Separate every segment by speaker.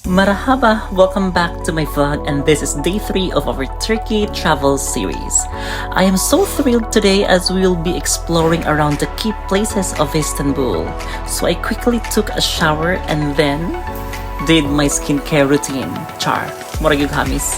Speaker 1: Marhaba! Welcome back to my vlog, and this is day 3 of our Turkey travel series. I am so thrilled today as we will be exploring around the key places of Istanbul. So I quickly took a shower and then did my skincare routine. Char! Murag yung hamis.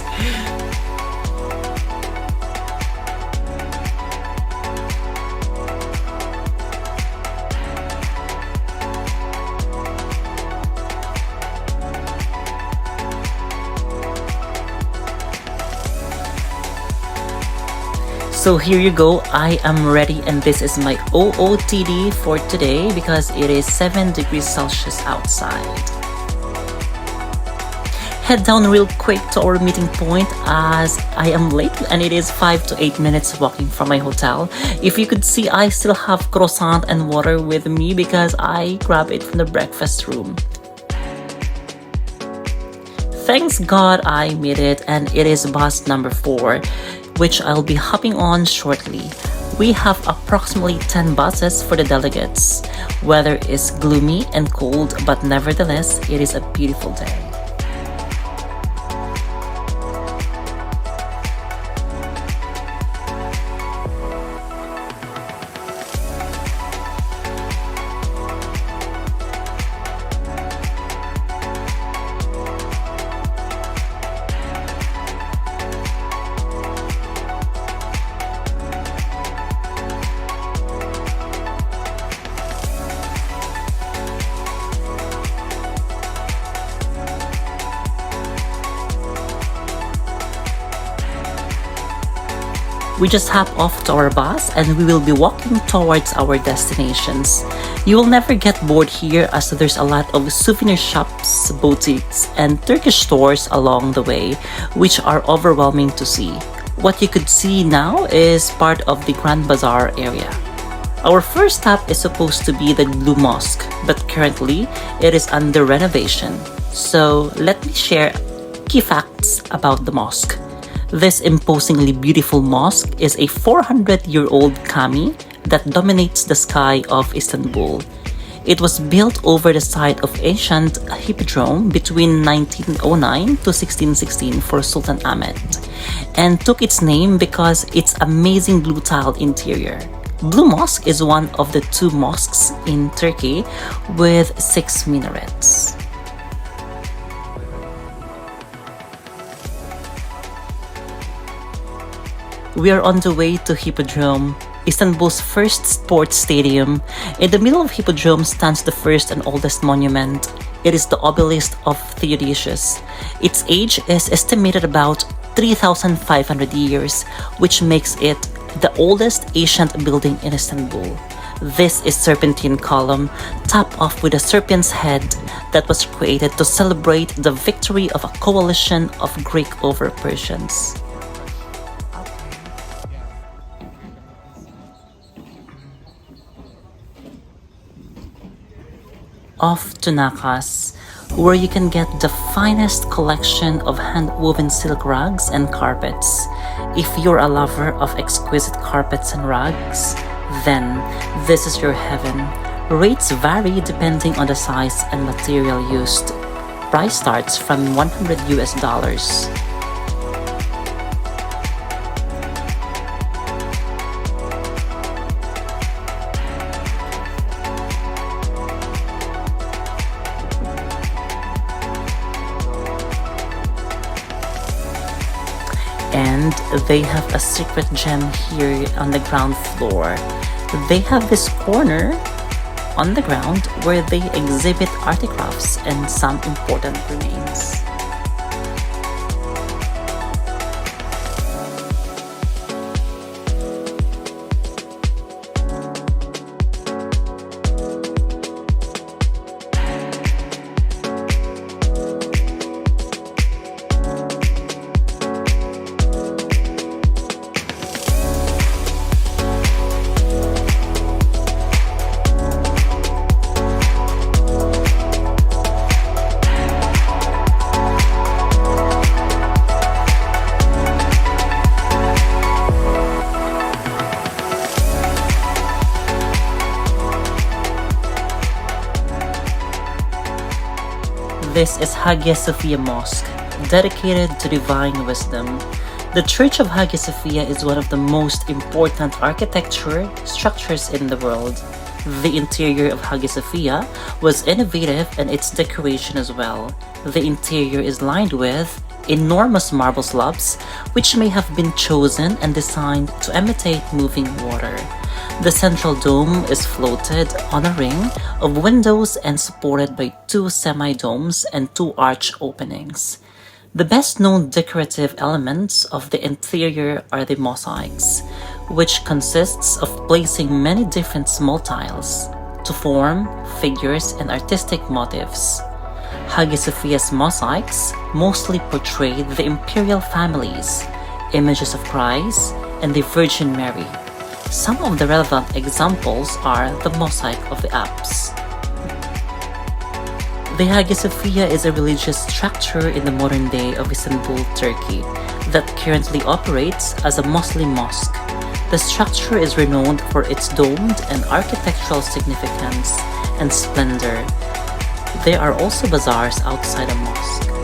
Speaker 1: So here you go, I am ready, and this is my OOTD for today because it is 7 degrees Celsius outside. Head down real quick to our meeting point as I am late and it is 5 to 8 minutes walking from my hotel. If you could see, I still have croissant and water with me because I grabbed it from the breakfast room. Thanks God I made it, and it is bus number 4. Which I'll be hopping on shortly. We have approximately 10 buses for the delegates. Weather is gloomy and cold, but nevertheless, it is a beautiful day. We just hop off to our bus and we will be walking towards our destinations. You will never get bored here as there's a lot of souvenir shops, boutiques, and Turkish stores along the way, which are overwhelming to see. What you could see now is part of the Grand Bazaar area. Our first stop is supposed to be the Blue Mosque, but currently it is under renovation. So let me share key facts about the mosque. This imposingly beautiful mosque is a 400-year-old cami that dominates the sky of Istanbul. It was built over the site of ancient hippodrome between 1909 to 1616 for Sultan Ahmed, and took its name because its amazing blue tiled interior. Blue Mosque is one of the 2 mosques in Turkey with 6 minarets. We are on the way to Hippodrome, Istanbul's first sports stadium. In the middle of Hippodrome stands the first and oldest monument. It is the obelisk of Theodosius. Its age is estimated about 3,500 years, which makes it the oldest ancient building in Istanbul. This is serpentine column, topped off with a serpent's head that was created to celebrate the victory of a coalition of Greek over Persians. Off to Nakas, where you can get the finest collection of hand-woven silk rugs and carpets. If you're a lover of exquisite carpets and rugs, then this is your heaven. Rates vary depending on the size and material used. Price starts from $100 US. And they have a secret gem here on the ground floor. They have this corner on the ground where they exhibit artifacts and some important remains. This is Hagia Sophia Mosque, dedicated to divine wisdom. The Church of Hagia Sophia is one of the most important architecture structures in the world. The interior of Hagia Sophia was innovative and its decoration as well. The interior is lined with enormous marble slabs, which may have been chosen and designed to imitate moving water. The central dome is floated on a ring of windows and supported by two semi-domes and two arch openings. The best-known decorative elements of the interior are the mosaics, which consists of placing many different small tiles to form figures and artistic motifs. Hagia Sophia's mosaics mostly portray the imperial families, images of Christ, and the Virgin Mary. Some of the relevant examples are the mosaic of the Alps. The Hagia Sophia is a religious structure in the modern day of Istanbul, Turkey, that currently operates as a Muslim mosque. The structure is renowned for its domed and architectural significance and splendor. There are also bazaars outside the mosque.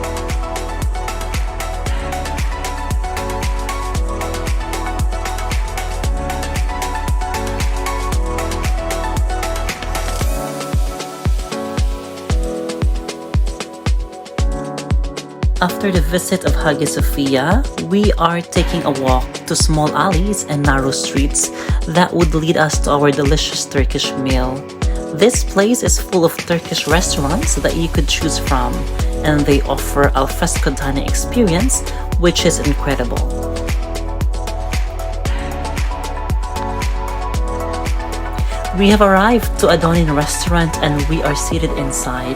Speaker 1: After the visit of Hagia Sophia, we are taking a walk to small alleys and narrow streets that would lead us to our delicious Turkish meal. This place is full of Turkish restaurants that you could choose from, and they offer al fresco dining experience, which is incredible. We have arrived to Adonin restaurant and we are seated inside.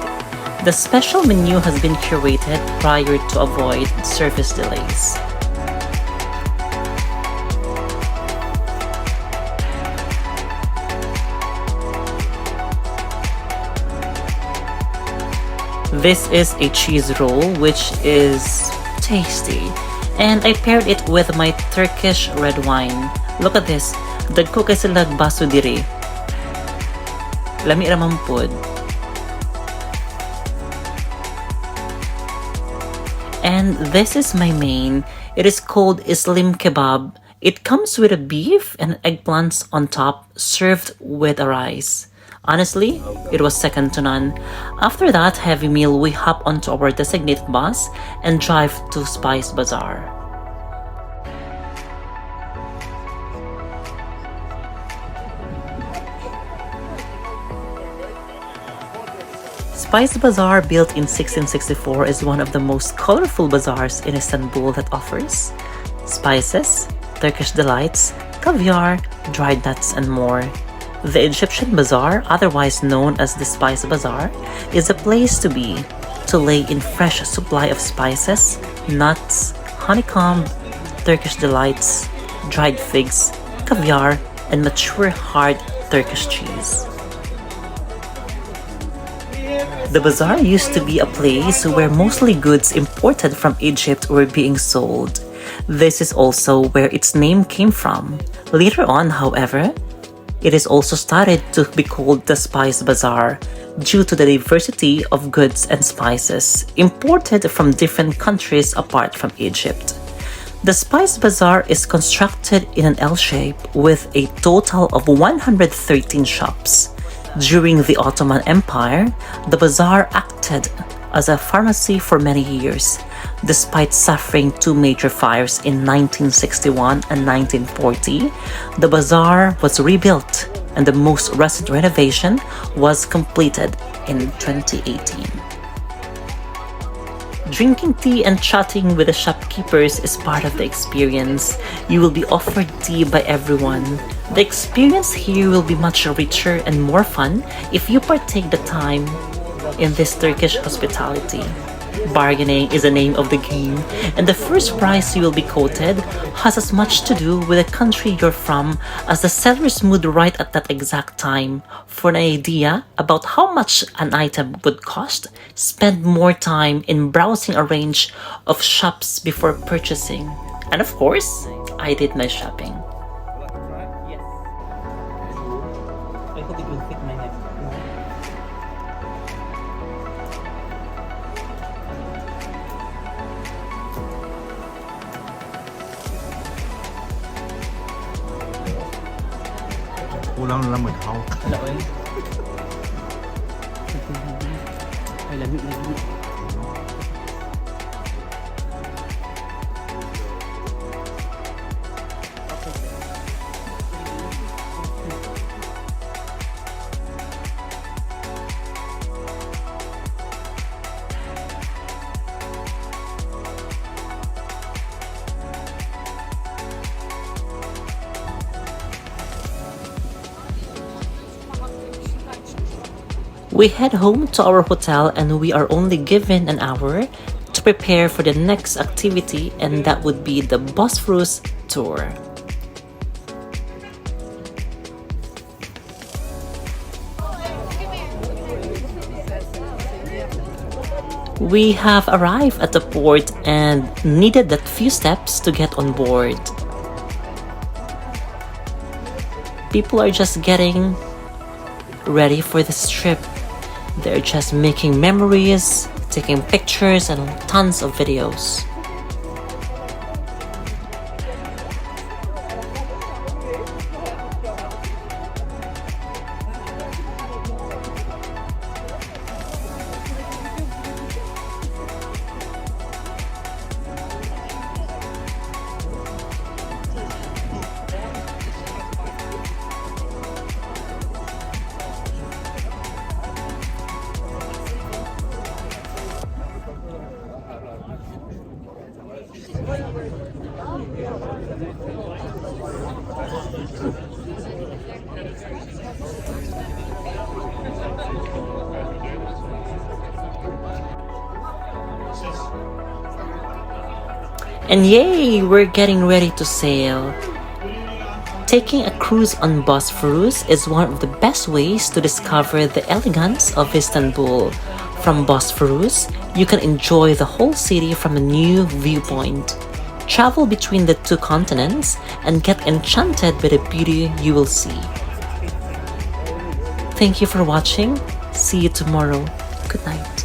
Speaker 1: The special menu has been curated prior to avoid service delays. This is a cheese roll which is tasty, and I paired it with my Turkish red wine. Look at this. Dagko kay sila baso diri. Lami ra man pod. And this is my main. It is called Islim kebab. It comes with a beef and eggplants on top, served with a rice. Honestly, it was second to none. After that heavy meal, we hop onto our designated bus and drive to Spice Bazaar. Spice Bazaar, built in 1664, is one of the most colorful bazaars in Istanbul that offers spices, Turkish delights, caviar, dried nuts, and more. The Egyptian Bazaar, otherwise known as the Spice Bazaar, is a place to be, to lay in fresh supply of spices, nuts, honeycomb, Turkish delights, dried figs, caviar, and mature hard Turkish cheese. The bazaar used to be a place where mostly goods imported from Egypt were being sold. This is also where its name came from. Later on, however, it is also started to be called the Spice Bazaar due to the diversity of goods and spices imported from different countries apart from Egypt. The Spice Bazaar is constructed in an L shape with a total of 113 shops. During the Ottoman Empire, the bazaar acted as a pharmacy for many years. Despite suffering two major fires in 1961 and 1940, the bazaar was rebuilt and the most recent renovation was completed in 2018. Drinking tea and chatting with the shopkeepers is part of the experience. You will be offered tea by everyone. The experience here will be much richer and more fun if you partake the time in this Turkish hospitality. Bargaining is the name of the game, and the first price you will be quoted has as much to do with the country you're from as the seller's mood right at that exact time. For an idea about how much an item would cost, spend more time in browsing a range of shops before purchasing. And of course, I did my shopping. Yes. I hope it will fit my neck.
Speaker 2: Kulang na lang mag-how.
Speaker 1: Wala oy. Ay, lamig lagi. We head home to our hotel and we are only given an hour to prepare for the next activity, and that would be the Bosphorus tour. We have arrived at the port and needed that few steps to get on board. People are just getting ready for this trip. They're just making memories, taking pictures and tons of videos. And yay, we're getting ready to sail. Taking a cruise on Bosphorus is one of the best ways to discover the elegance of Istanbul. From Bosphorus, you can enjoy the whole city from a new viewpoint. Travel between the two continents and get enchanted by the beauty you will see. Thank you for watching. See you tomorrow. Good night.